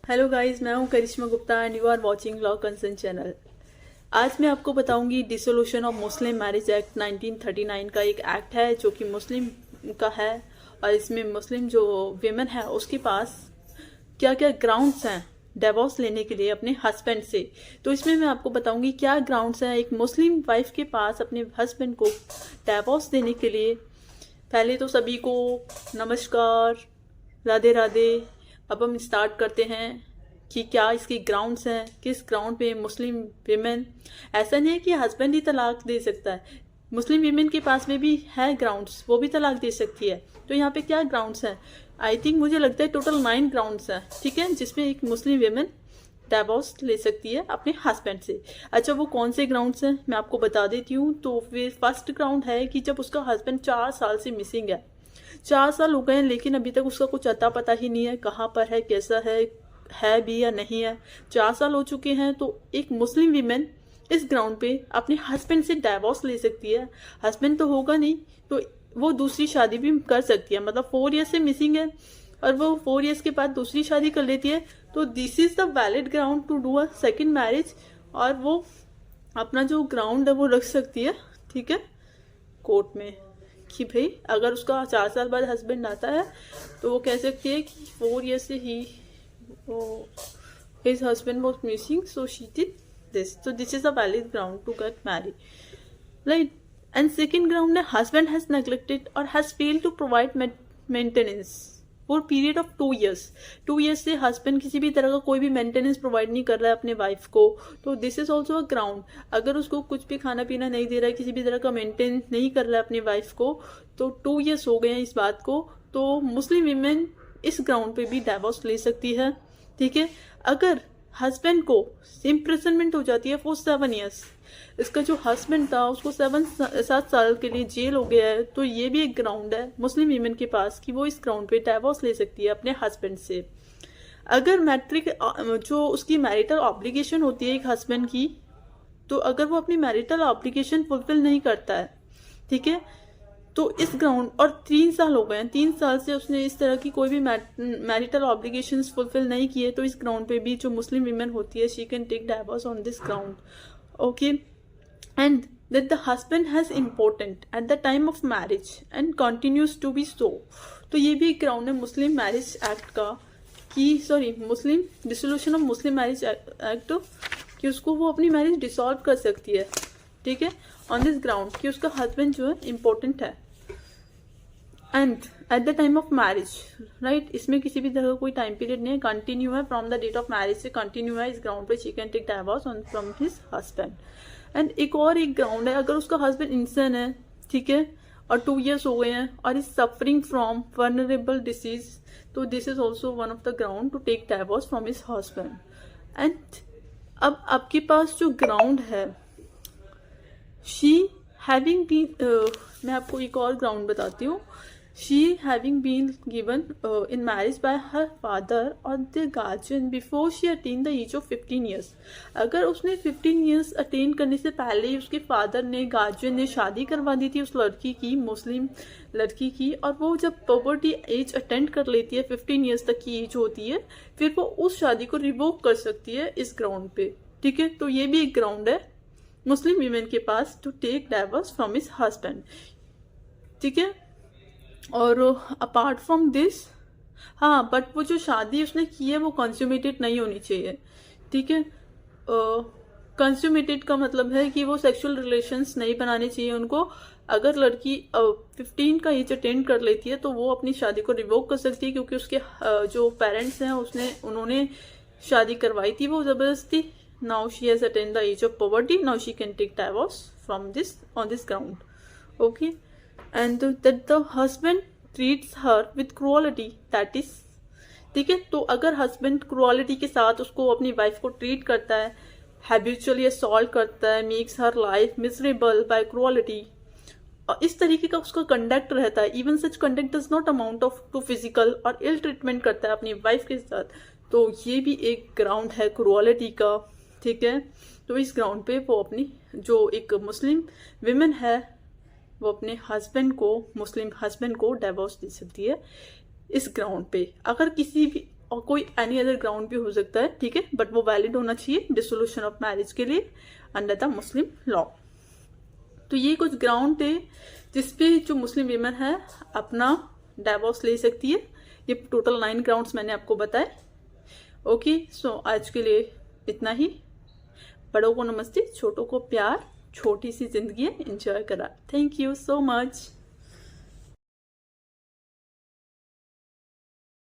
Hello guys, मैं हूं Karishma Gupta and you are watching law concern channel. आज मैं आपको बताऊंगी dissolution of Muslim marriage act 1939 का एक एक्ट है जो कि मुस्लिम का है। और इसमें मुस्लिम जो विमेन है उसके पास क्या क्या ग्राउंड्स हैं डिवोर्स लेने के लिए अपने हस्बैंड से। तो इसमें मैं आपको बताऊंगी क्या ग्राउंड्स हैं एक मुस्लिम वाइफ के पास अपने हस्बैंड को डिवोर्स देने के लिए। पहले तो सभी को नमस्कार, राधे राधे। अब हम स्टार्ट करते हैं कि क्या इसकी ग्राउंड्स हैं, किस ग्राउंड पे मुस्लिम विमेन, ऐसा नहीं है कि हस्बैंड ही तलाक दे सकता है, मुस्लिम विमेन के पास में भी है ग्राउंड्स, वो भी तलाक दे सकती है। तो यहाँ पे क्या ग्राउंड्स हैं? आई थिंक मुझे लगता है टोटल 9 ग्राउंड्स हैं, ठीक है, जिसमें एक मुस्लिम विमेन डिवोर्स ले सकती है अपने हस्बैंड से। अच्छा, वो कौन से ग्राउंड्स हैं मैं आपको बता देती हूँ। तो फिर फर्स्ट ग्राउंड है कि जब उसका हस्बैंड 4 साल से मिसिंग है, 4 साल हो गए हैं लेकिन अभी तक उसका कुछ अता पता ही नहीं है, कहाँ पर है, कैसा है भी या नहीं है। 4 साल हो चुके हैं तो एक मुस्लिम वीमेन इस ग्राउंड पे अपने हस्बैंड से डाइवोर्स ले सकती है। हस्बैंड तो होगा नहीं तो वो दूसरी शादी भी कर सकती है, मतलब 4 ईयर्स से मिसिंग है और वो 4 ईयर्स के बाद दूसरी शादी कर लेती है। तो this is the valid ground to do a second marriage, और वो अपना जो ग्राउंड है वो रख सकती है, ठीक है, कोर्ट में कि भाई अगर उसका 4 साल बाद हस्बैंड आता है तो वो कह सकती है कि 4 ईयर से ही his husband was missing so she did this, तो this is a valid ground to get married, right. And second ground है हस्बैंड हैज नेग्लेक्टेड और has failed to provide maintenance for period of 2 years. 2 years से husband किसी भी तरह का कोई भी मेंटेनेंस प्रोवाइड नहीं कर रहा है अपने वाइफ को, तो this is also a ground. अगर उसको कुछ भी खाना पीना नहीं दे रहा है, किसी भी तरह का मेंटेन नहीं कर रहा है अपनी वाइफ को, तो 2 ईयर्स हो गए हैं इस बात को, तो मुस्लिम वीमेन इस ग्राउंड पे भी डाइवोर्स ले सकती है, ठीक है। अगर हस्बैंड को इम्प्रिजनमेंट हो जाती है फॉर 7 ईयर्स, इसका जो हस्बैंड था उसको 7 साल के लिए जेल हो गया है, तो ये भी एक ग्राउंड है मुस्लिम वीमेन के पास कि वो इस ग्राउंड पे डाइवोर्स ले सकती है अपने हस्बैंड से। अगर मैट्रिक जो उसकी मैरिटल ऑब्लिगेशन होती है एक हस्बैंड की, तो अगर वो अपनी मैरिटल ऑब्लिगेशन फुलफिल नहीं करता है, ठीक है, तो इस ग्राउंड, और 3 साल हो गए हैं, 3 साल से उसने इस तरह की कोई भी मैरिटल ऑब्लिगेशंस फुलफिल नहीं किए, तो इस ग्राउंड पे भी जो मुस्लिम वीमेन होती है she can take divorce on this ground, okay. And that the husband has important at the time of marriage and continues to be so, तो ये भी एक ग्राउंड है मुस्लिम मैरिज एक्ट का कि Muslim dissolution of Muslim marriage act कि उसको वो अपनी मैरिज डिसॉल्व कर सकती है, ठीक है, ऑन दिस ग्राउंड कि उसका हस्बैंड जो है इम्पोर्टेंट है। And at the time of marriage, right, इसमें किसी भी तरह का कोई टाइम पीरियड नहीं है, कंटिन्यू है, from the date of marriage से कंटिन्यू है इस ग्राउंड पे she can take divorce on from his husband. And एक ग्राउंड है अगर उसका हस्बैंड इंसान है, ठीक है, और 2 ईयर्स हो गए हैं और इज सफरिंग फ्रॉम वर्नरेबल डिसीज, तो this is also one of the ground to take divorce from his husband. And अब आपके पास जो ग्राउंड है शी हैविंग बीन, मैं आपको एक और ग्राउंड बताती हूँ, she having been given in marriage by her father or the guardian before she attained the age of 15 years। अगर उसने 15 years अटेन करने से पहले ही उसके फादर ने, गार्जियन ने शादी करवा दी थी उस लड़की की, मुस्लिम लड़की की, और वो जब पॉवर्टी एज अटेंड कर लेती है, 15 years तक की एज होती है, फिर वो उस शादी को रिवोक कर सकती है इस ग्राउंड पे, ठीक है। तो ये भी एक ग्राउंड है मुस्लिम वीमेन के पास to take divorce from his husband, ठीक है। और अपार्ट फ्रॉम दिस, हाँ, बट वो जो शादी उसने की है वो कंज्यूमेटेड नहीं होनी चाहिए, ठीक है। कंज्यूमेटेड का मतलब है कि वो सेक्सुअल रिलेशंस नहीं बनाने चाहिए उनको। अगर लड़की 15 का एज अटेंड कर लेती है तो वो अपनी शादी को रिवोक कर सकती है, क्योंकि उसके जो पेरेंट्स हैं उन्होंने शादी करवाई थी वो जबरदस्ती। Now she has attend the age of poverty, now she can take divorce from this on this ground, okay. And that the husband treats her with cruelty, that is, ठीक है। तो अगर हस्बैंड क्रुअलिटी के साथ उसको, अपनी wife को treat करता है, हैबिचुअली असॉल्ट करता है, makes her life miserable by cruelty, और इस तरीके का उसका कंडक्ट रहता है, even such conduct does not amount of to physical, और इल ट्रीटमेंट करता है अपनी वाइफ के साथ, तो ये भी एक ग्राउंड है क्रुअलिटी का, ठीक है। तो इस ग्राउंड पे वो अपनी जो एक मुस्लिम विमेन है वो अपने हस्बैंड को, मुस्लिम हस्बैंड को डाइवोर्स दे सकती है इस ग्राउंड पे। अगर किसी भी और कोई एनी अदर ग्राउंड भी हो सकता है, ठीक है, बट वो वैलिड होना चाहिए डिसोल्यूशन ऑफ मैरिज के लिए अंडर द मुस्लिम लॉ। तो ये कुछ ग्राउंड थे जिसपे जो मुस्लिम वीमेन है अपना डाइवोर्स ले सकती है। ये टोटल 9 ग्राउंड्स मैंने आपको बताए। ओके, सो आज के लिए इतना ही। बड़ों को नमस्ते, छोटों को प्यार, छोटी सी जिंदगी है, एंजॉय करा। Thank you so much.